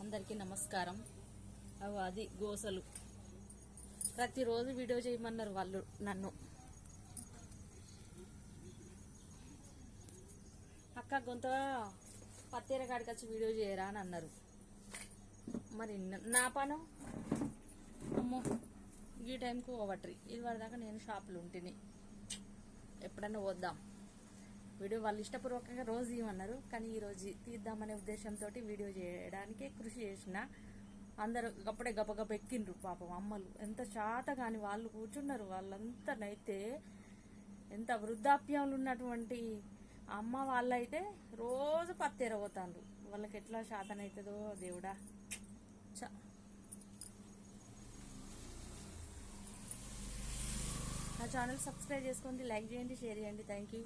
అందరికీ నమస్కారం. అది గోసలు ప్రతిరోజు వీడియో చేయమన్నారు వాళ్ళు నన్ను. అక్క కొంత పత్తేర కాడికి వచ్చి వీడియో చేయరా అని అన్నారు. మరి నా పను అమ్మో ఈ టైంకు ఓవట్రీ ఇది వరదాకా నేను షాపులు ఉంటిని. ఎప్పుడన్నా వద్దాం వీడియో వాళ్ళు ఇష్టపూర్వకంగా రోజు ఇవ్వమన్నారు, కానీ ఈరోజు తీద్దామనే ఉద్దేశంతో వీడియో చేయడానికి కృషి చేసిన. అందరూ అప్పుడే గబగబ ఎక్కిండ్రు. పాపం అమ్మలు ఎంత చాత కాని వాళ్ళు కూర్చున్నారు. వాళ్ళంతానైతే ఎంత వృద్ధాప్యంలో ఉన్నటువంటి అమ్మ వాళ్ళైతే రోజు పత్తెరబోతాండ్రు. వాళ్ళకి ఎట్లా శాతనైతుందో దేవుడా. నా ఛానల్ సబ్స్క్రైబ్ చేసుకోండి, లైక్ చేయండి, షేర్ చేయండి. Thank you.